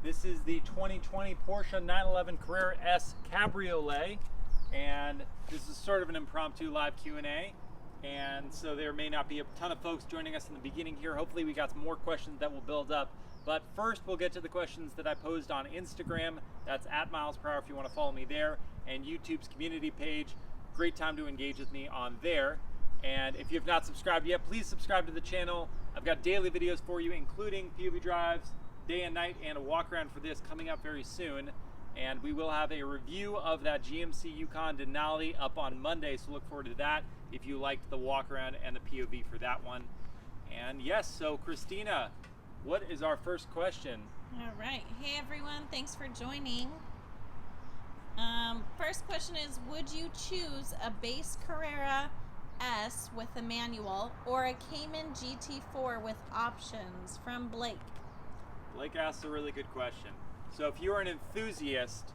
This is the 2020 Porsche 911 Carrera S Cabriolet, and this is sort of an impromptu live Q&A, and so there may not be a ton of folks joining us in the beginning here. Hopefully we got some more questions that will build up, but first we'll get to the questions that I posed on Instagram. That's at MilesPerHr if you want to follow me there, and YouTube's community page. Great time to engage with me on there. And if you have not subscribed yet, please subscribe to the channel. I've got daily videos for you, including POV drives, day and night, and a walk around for this coming up very soon. And we will have a review of that GMC Yukon Denali up on Monday, so look forward to that if you liked the walk around and the POV for that one. And yes, so Christina, what is our first question? All right. Hey everyone, thanks for joining. First question is, would you choose a base Carrera S with a manual or a Cayman GT4 with options? From Blake. Blake asked a really good question. So if you're an enthusiast,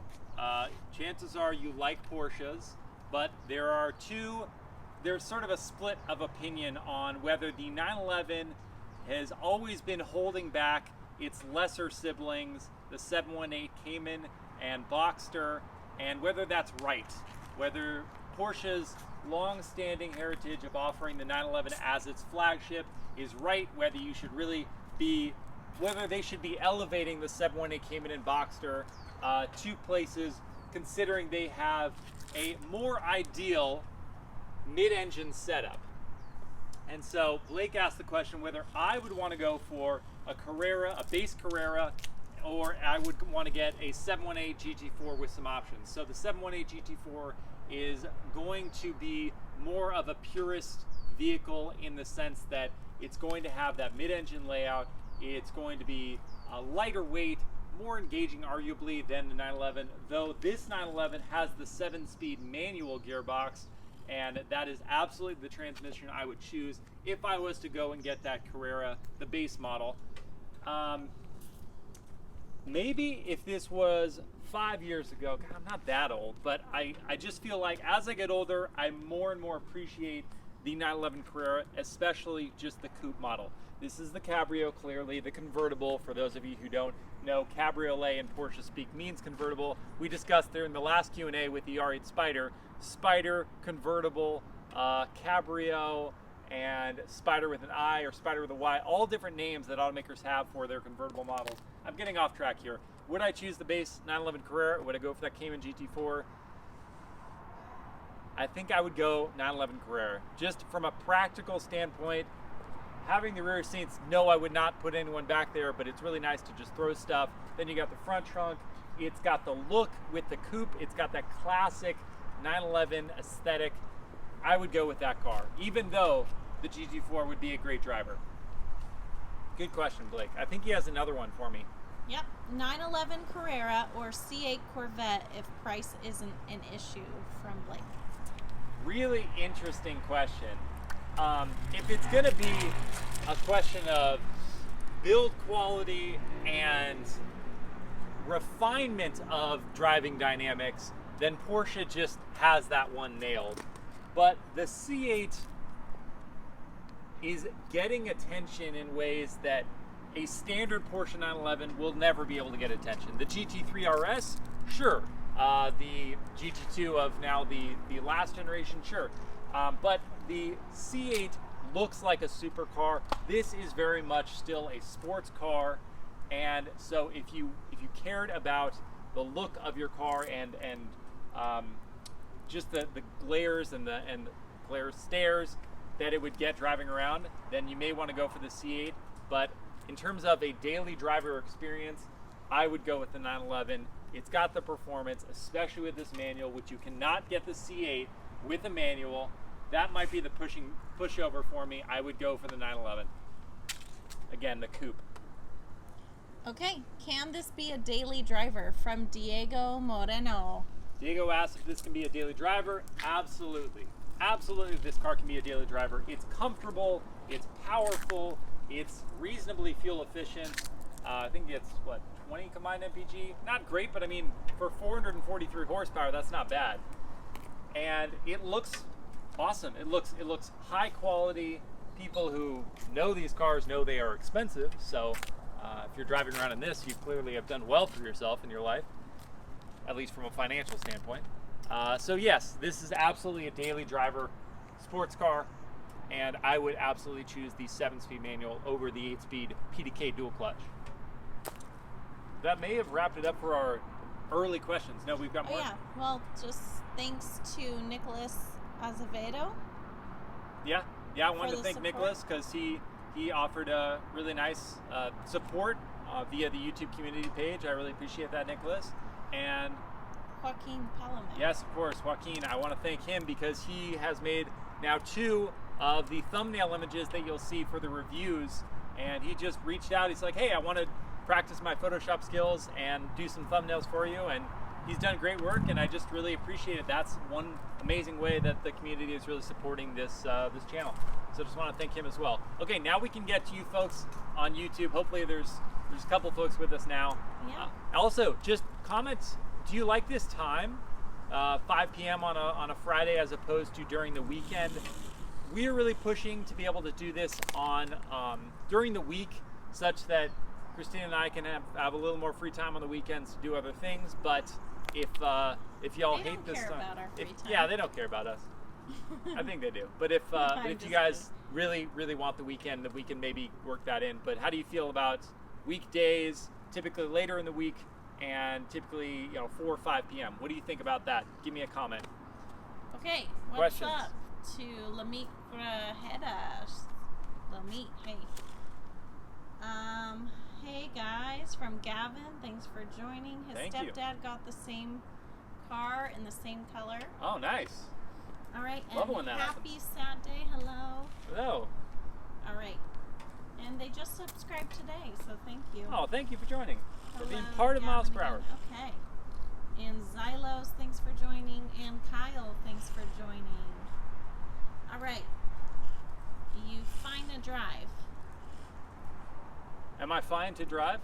chances are you like Porsches, but there's sort of a split of opinion on whether the 911 has always been holding back its lesser siblings, the 718 Cayman and Boxster, and whether that's right. Whether Porsche's long-standing heritage of offering the 911 as its flagship is right, whether they should be elevating the 718 Cayman and Boxster to places, considering they have a more ideal mid-engine setup. And so Blake asked the question whether I would want to go for a Carrera, a base Carrera, or I would want to get a 718 GT4 with some options. So the 718 GT4 is going to be more of a purist vehicle in the sense that it's going to have that mid-engine layout. It's going to be a lighter weight, more engaging arguably than the 911, though this 911 has the 7-speed manual gearbox, and that is absolutely the transmission I would choose if I was to go and get that Carrera, the base model. Maybe if this was 5 years ago, God, I'm not that old, but I just feel like as I get older, I more and more appreciate the 911 Carrera, especially just the coupe model. This is the Cabrio, clearly, the convertible. For those of you who don't know, Cabriolet in Porsche speak means convertible. We discussed there in the last Q&A with the R8 Spider, convertible, Cabrio, and Spider with an I or Spider with a Y, all different names that automakers have for their convertible models. I'm getting off track here. Would I choose the base 911 Carrera? Would I go for that Cayman GT4? I think I would go 911 Carrera. Just from a practical standpoint, having the rear seats, no, I would not put anyone back there, but it's really nice to just throw stuff. Then you got the front trunk. It's got the look with the coupe. It's got that classic 911 aesthetic. I would go with that car, even though the GT4 would be a great driver. Good question, Blake. I think he has another one for me. Yep. 911 Carrera or C8 Corvette if price isn't an issue? From Blake. Really interesting question. If it's going to be a question of build quality and refinement of driving dynamics, then Porsche just has that one nailed. But the C8 is getting attention in ways that a standard Porsche 911 will never be able to get attention. The GT3 RS, sure. The GT2 of now the last generation, sure. But the C8 looks like a supercar. This is very much still a sports car, and so if you cared about the look of your car and just the glares and the glare stairs that it would get driving around, then you may want to go for the C8. But in terms of a daily driver experience, I would go with the 911. It's got the performance, especially with this manual, which you cannot get the C8 with a manual. That might be the pushover for me. I would go for the 911. Again, the coupe. Okay, can this be a daily driver? From Diego Moreno. Diego asked if this can be a daily driver. Absolutely. Absolutely, this car can be a daily driver. It's comfortable, it's powerful, it's reasonably fuel efficient. I think it's, 20 combined MPG? Not great, but I mean, for 443 horsepower, that's not bad. And it looks awesome. It looks high quality. People who know these cars know they are expensive, so If you're driving around in this, you clearly have done well for yourself in your life, at least from a financial standpoint. So yes, this is absolutely a daily driver sports car, and I would absolutely choose the 7-speed manual over the 8-speed PDK dual clutch. That may have wrapped it up for our early questions. No, we've got more. Oh yeah, well, just thanks to Nicholas Azevedo. Yeah, I wanted to the thank support. Nicholas because he offered a really nice support via the YouTube community page. I really appreciate that, Nicholas. And Joaquin Palamet. yes, of course, Joaquin, I want to thank him because he has made now 2 of the thumbnail images that you'll see for the reviews. And he just reached out. He's like, hey, I want to practice my Photoshop skills and do some thumbnails for you. And he's done great work, and I just really appreciate it. That's one amazing way that the community is really supporting this this channel. So just want to thank him as well. Okay, now we can get to you folks on YouTube. Hopefully there's a couple folks with us now. Yeah. Also, just comment, do you like this time? 5 p.m. on a Friday as opposed to during the weekend. We are really pushing to be able to do this on during the week, such that Christine and I can have a little more free time on the weekends to do other things. But if y'all They hate don't this care time, about our free time. yeah, they don't care about us. I think they do. But if you just guys really want the weekend, then we can maybe work that in. But how do you feel about weekdays, typically later in the week, and typically 4 or 5 p.m.? What do you think about that? Give me a comment. Okay, what's Questions? up to MilesPerHr? Lamit, hey. Hey guys, from Gavin, thanks for joining. His Thank you. stepdad got the same car in the same color. Oh, nice. All right, Love it and when that happy happens. sad day, hello. Hello. All right, and they just subscribed today, so thank you. Oh, thank you for joining. For being Hello, part of Gavin MilesPerHr. again. Okay. And Xylos, thanks for joining. And Kyle, thanks for joining. All right. You find a drive. Am I fine to drive?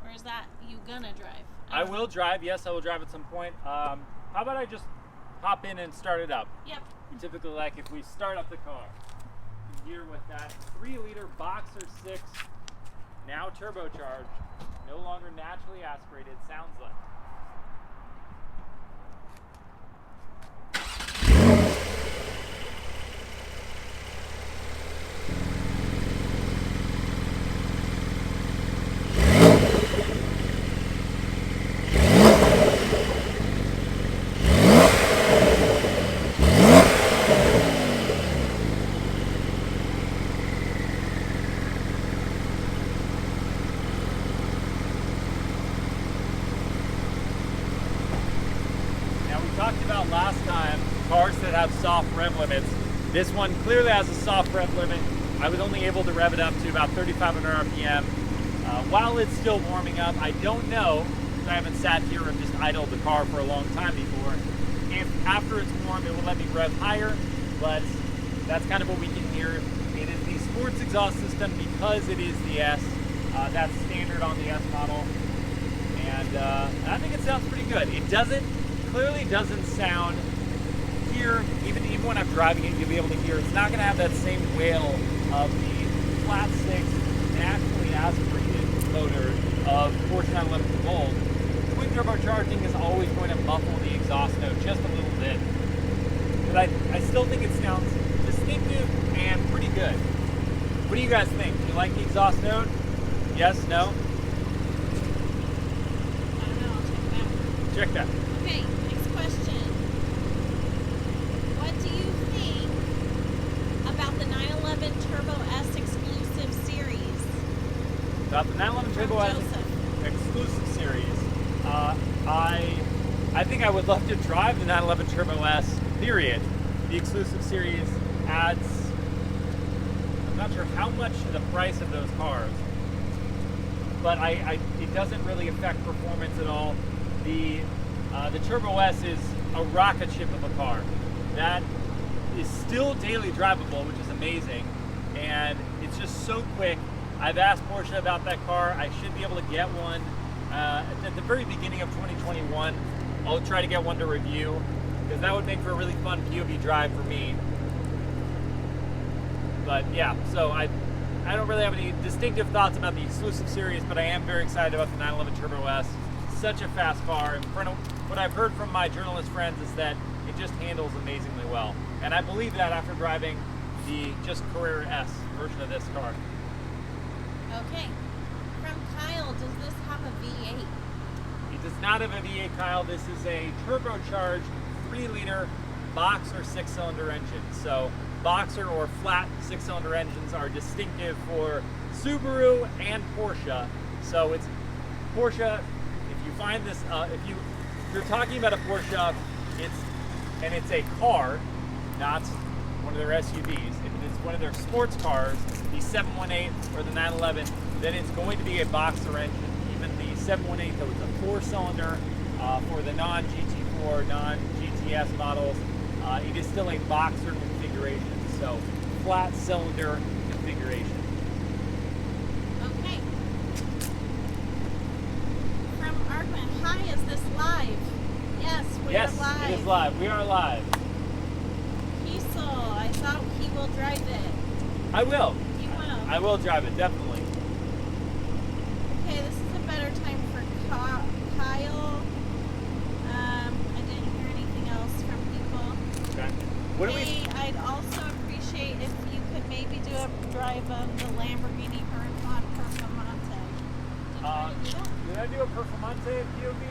Or is that you gonna drive? I don't will drive. Yes, I will drive at some point. How about I just hop in and start it up? know. Yep. Typically, like if we start up the car, here with that 3-liter Boxer 6, now turbocharged, no longer naturally aspirated, sounds like. Talked about last time cars that have soft rev limits. This one clearly has a soft rev limit. I was only able to rev it up to about 3,500 RPM. While it's still warming up, I don't know, because I haven't sat here and just idled the car for a long time before, if after it's warm it will let me rev higher, but that's kind of what we can hear. It is the sports exhaust system because it is the S. That's standard on the S model, and I think it sounds pretty good. It clearly doesn't sound here, even when I'm driving it, you'll be able to hear it's not going to have that same wail of the flat 6 naturally aspirated motor of Porsche 911 Gold. Twin turbocharging is always going to muffle the exhaust note just a little bit, but I still think it sounds distinctive and pretty good. What do you guys think? Do you like the exhaust note? Yes? No? I don't know. I'll check it out. Check that. Okay, next question. What do you think about the 911 Turbo S exclusive series? About the 911 Turbo S Joseph. exclusive series. I think I would love to drive the 911 Turbo S, period. The exclusive series adds, I'm not sure how much to the price of those cars, but it doesn't really affect performance at all. The Turbo S is a rocket ship of a car that is still daily drivable, which is amazing, and it's just so quick. I've asked Porsche about that car. I should be able to get one at the very beginning of 2021. I'll try to get one to review, because that would make for a really fun POV drive for me. But yeah, so I don't really have any distinctive thoughts about the exclusive series, but I am very excited about the 911 Turbo S. Such a fast car. In front of what I've heard from my journalist friends is that it just handles amazingly well. And I believe that after driving the just Carrera S version of this car. Okay. From Kyle, does this have a V8? It does not have a V8, Kyle. This is a turbocharged 3-liter box or 6-cylinder engine. So boxer or flat 6-cylinder engines are distinctive for Subaru and Porsche. So it's Porsche. If you find this, if you're talking about a Porsche, it's a car, not one of their SUVs. If it's one of their sports cars, the 718 or the 911, then it's going to be a boxer engine. Even the 718, though it's a 4-cylinder for the non-GT4, non-GTS models, it is still a boxer configuration, so flat cylinder configuration. Okay. From Argman, hi, is this live? Yes, we are live. Yes, it is live. We are live. Kiesel, I thought he will drive it. I will. You will. I will drive it, definitely. Okay, this is a better time for Kyle. I didn't hear anything else from people. Okay. What do we? Hey, I'd also appreciate if you could maybe do a drive of the Lamborghini Huracan Performante. Did I do a Performante POV?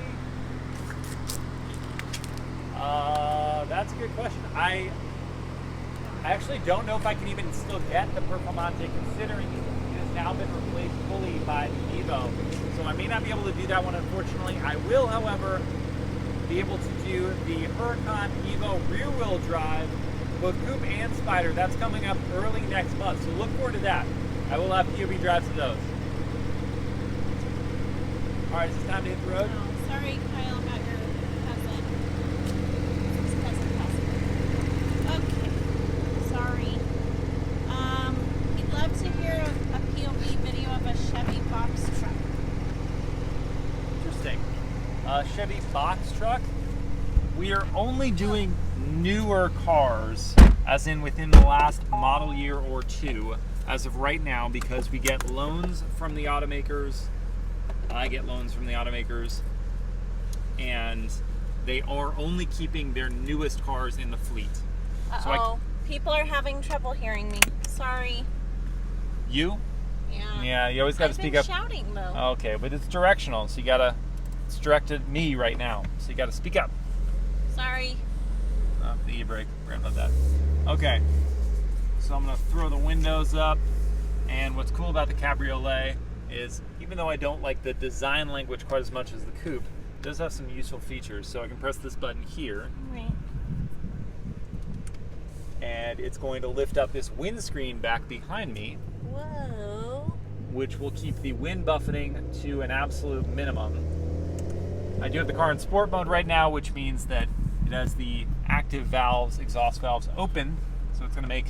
That's a good question. I actually don't know if I can even still get the Performante, considering it has now been replaced fully by the Evo. So I may not be able to do that one, unfortunately. I will, however, be able to do the Huracan Evo rear-wheel drive, both coupe and spider. That's coming up early next month, so look forward to that. I will have POV drives of those. All right, is it time to hit the road? Oh, sorry, Kyle, about your cousin. Okay, sorry. We'd love to hear a POV video of a Chevy box truck. Interesting. Chevy box truck. We are only doing newer cars, as in within the last model year or two, as of right now, because we get loans from the automakers. I get loans from the automakers, and they are only keeping their newest cars in the fleet. Uh-oh, people are having trouble hearing me. Sorry. You? Yeah. Yeah, you always got to speak up. I've been shouting, though. Okay, but it's directional, so you gotta. It's directed at me right now, so you gotta speak up. Sorry. Oh, the e-brake. Forgot about that. Okay, so I'm gonna throw the windows up, and what's cool about the Cabriolet is, even though I don't like the design language quite as much as the coupe, it does have some useful features. So I can press this button here, Right. and it's going to lift up this windscreen back behind me, Whoa. which will keep the wind buffeting to an absolute minimum. I do have the car in sport mode right now, which means that it has the active valves, exhaust valves open, so it's going to make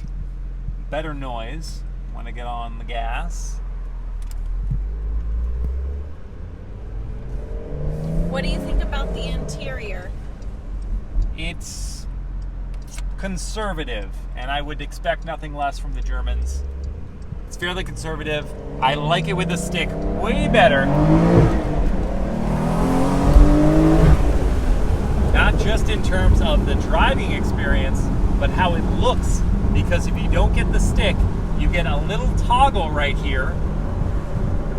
better noise when I get on the gas. What do you think about the interior? It's conservative, and I would expect nothing less from the Germans. It's fairly conservative. I like it with the stick way better. Not just in terms of the driving experience, but how it looks. Because if you don't get the stick, you get a little toggle right here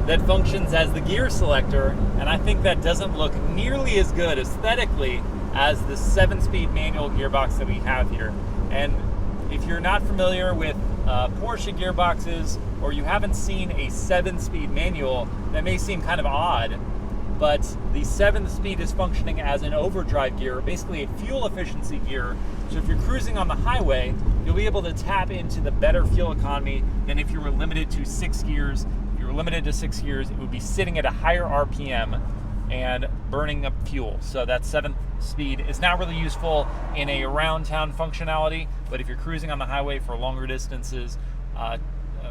that functions as the gear selector, and I think that doesn't look nearly as good aesthetically as the 7-speed manual gearbox that we have here. And if you're not familiar with Porsche gearboxes, or you haven't seen a 7-speed manual, that may seem kind of odd, but the 7th speed is functioning as an overdrive gear, basically a fuel efficiency gear. So if you're cruising on the highway, you'll be able to tap into the better fuel economy than if you were limited to 6 gears. If you were limited to 6 gears, it would be sitting at a higher RPM and burning up fuel. So that 7th speed is not really useful in a around town functionality, but if you're cruising on the highway for longer distances,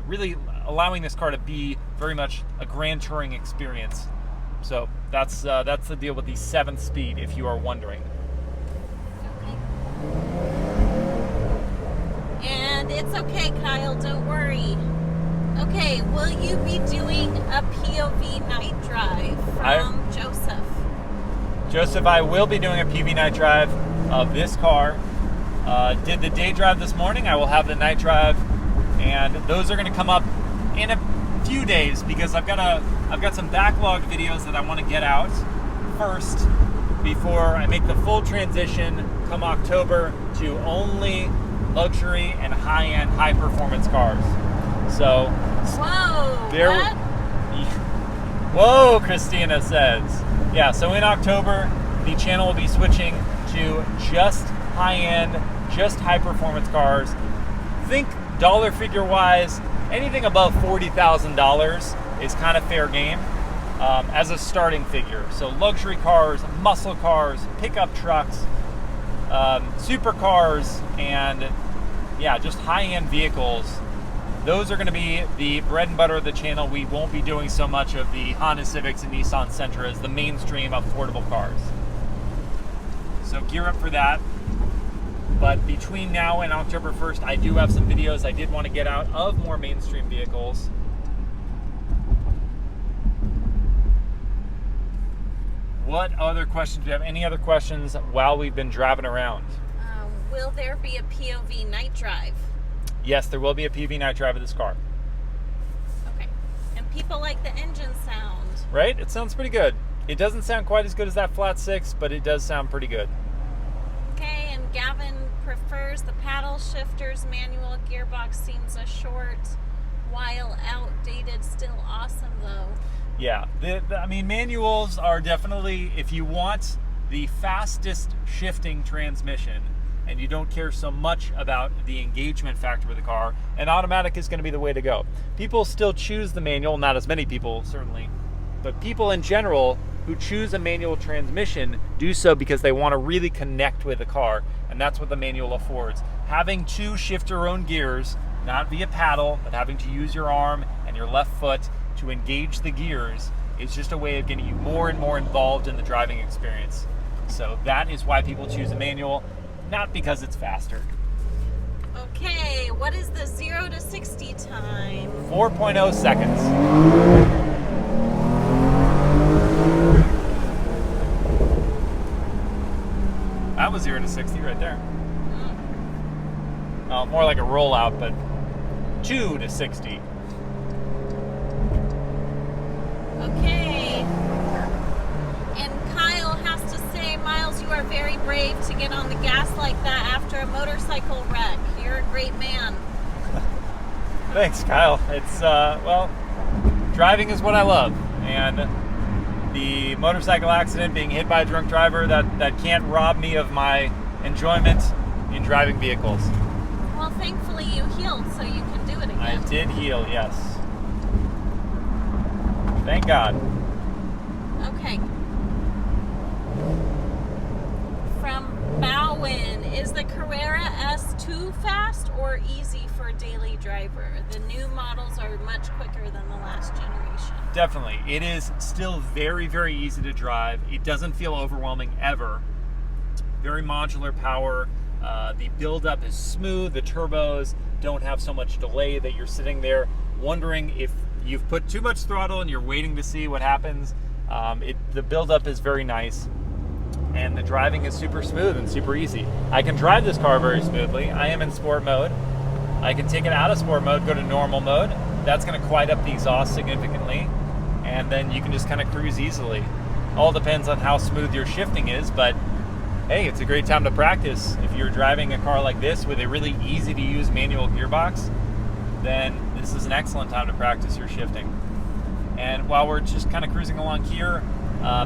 really allowing this car to be very much a grand touring experience. So that's the deal with the 7th speed, if you are wondering. And it's okay, Kyle, don't worry. Okay, will you be doing a POV night drive from Joseph? Joseph, I will be doing a PV night drive of this car. Did the day drive this morning. I will have the night drive, and those are going to come up in a few days because I've got some backlogged videos that I want to get out first before I make the full transition come October to only luxury and high-end, high-performance cars. So, whoa, whoa, Christina says. Yeah, so in October, the channel will be switching to just high-end, just high-performance cars. Think dollar figure-wise, anything above $40,000 is kind of fair game as a starting figure. So luxury cars, muscle cars, pickup trucks, supercars, and yeah, just high-end vehicles. Those are going to be the bread and butter of the channel. We won't be doing so much of the Honda Civics and Nissan Sentras, the mainstream affordable cars. So gear up for that. But between now and October 1st, I do have some videos I did want to get out of more mainstream vehicles. What other questions? Do you have any other questions while we've been driving around? Will there be a POV night drive? Yes, there will be a PV night drive of this car. Okay. And people like the engine sound. Right? It sounds pretty good. It doesn't sound quite as good as that flat six, but it does sound pretty good. Okay, and Gavin prefers the paddle shifters. Manual gearbox seems a short while outdated. Still awesome though. Yeah, I mean, manuals are definitely, if you want the fastest shifting transmission and you don't care so much about the engagement factor with the car, an automatic is going to be the way to go. People still choose the manual, not as many people certainly, but people in general who choose a manual transmission do so because they want to really connect with the car, and that's what the manual affords. Having to shift your own gears, not via paddle, but having to use your arm and your left foot to engage the gears is just a way of getting you more and more involved in the driving experience. So that is why people choose a manual, not because it's faster. Okay, what is the 0 to 60 time? 4.0 seconds. That was 0 to 60 right there. More like a rollout, but 2 to 60. Okay. And Kyle has to say, Miles, you are very brave to get on the gas like that after a motorcycle wreck. You're a great man. Thanks, Kyle. It's, well, driving is what I love. And the motorcycle accident, being hit by a drunk driver, that can't rob me of my enjoyment in driving vehicles. Well, thankfully you healed, so you can do it again. I did heal, yes. Thank God. Okay. From Bowen, is the Carrera S too fast or easy for a daily driver? The new models are much quicker than the last generation. Definitely. It is still very, very easy to drive. It doesn't feel overwhelming ever. Very modular power. The buildup is smooth. The turbos don't have so much delay that you're sitting there wondering if you've put too much throttle and you're waiting to see what happens. The buildup is very nice, and the driving is super smooth and super easy. I can drive this car very smoothly. I am in sport mode. I can take it out of sport mode, go to normal mode. That's going to quiet up the exhaust significantly, and then you can just kind of cruise easily. All depends on how smooth your shifting is, but hey, it's a great time to practice. If you're driving a car like this with a really easy to use manual gearbox, then this is an excellent time to practice your shifting. And while we're just kind of cruising along here,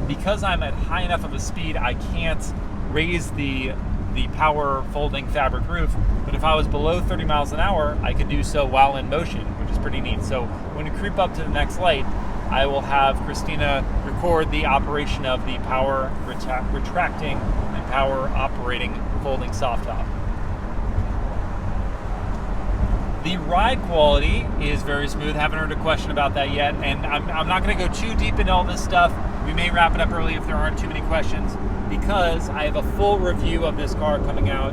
because I'm at high enough of a speed, I can't raise the power folding fabric roof, but if I was below 30 miles an hour, I could do so while in motion, which is pretty neat. So when we creep up to the next light, I will have Christina record the operation of the power retracting and power operating folding soft top. The ride quality is very smooth. Haven't heard a question about that yet, and I'm not going to go too deep into all this stuff. We may wrap it up early if there aren't too many questions, because I have a full review of this car coming out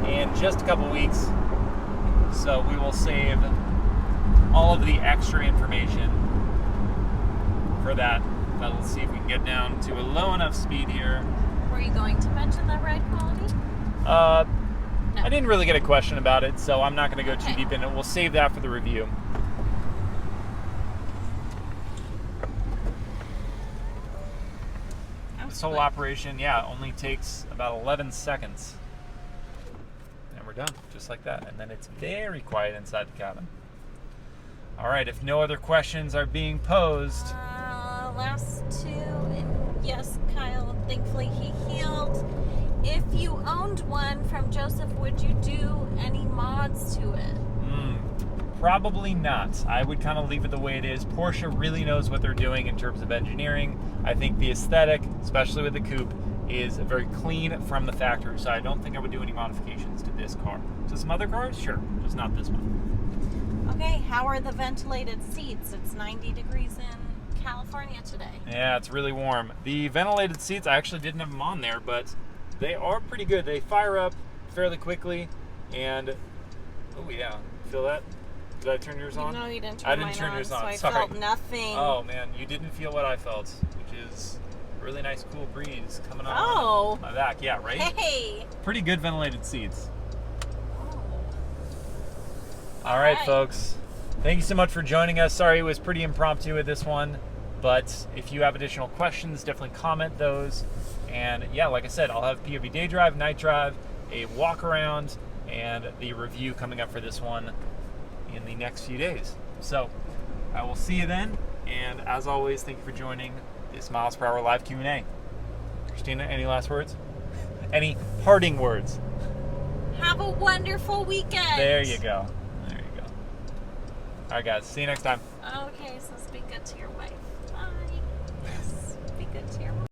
in just a couple weeks. So we will save all of the extra information for that. But let's see if we can get down to a low enough speed here. Were you going to mention the ride quality? No. I didn't really get a question about it, so I'm not going to go too deep in it. We'll save that for the review. This whole operation, only takes about 11 seconds. And we're done, just like that. And then it's very quiet inside the cabin. All right, if no other questions are being posed. Last two, yes, Kyle, thankfully he healed. If you owned one from Joseph, would you do any mods to it? Probably not. I would kind of leave it the way it is. Porsche really knows what they're doing in terms of engineering. I think the aesthetic, especially with the coupe, is very clean from the factory, so I don't think I would do any modifications to this car. To some other cars? Sure, just not this one. Okay, how are the ventilated seats? It's 90 degrees in California today. Yeah, it's really warm. The ventilated seats, I actually didn't have them on there, but they are pretty good. They fire up fairly quickly, and oh yeah, feel that? Did I turn yours on? No, you didn't turn mine on, so I felt nothing. Oh man, you didn't feel what I felt, which is a really nice cool breeze coming on my back. Yeah, right? Hey! Pretty good ventilated seats. Oh. All right, folks. Thank you so much for joining us. Sorry it was pretty impromptu with this one, but if you have additional questions, definitely comment those. And yeah, like I said, I'll have POV day drive, night drive, a walk around, and the review coming up for this one in the next few days. So I will see you then, and as always, thank you for joining this MilesPerHr live Q&A. Christina, any last words? Any parting words? Have a wonderful weekend. There you go. There you go. All right, guys. See you next time. Okay, so speak good to your wife. Bye. Yes, be good to your wife.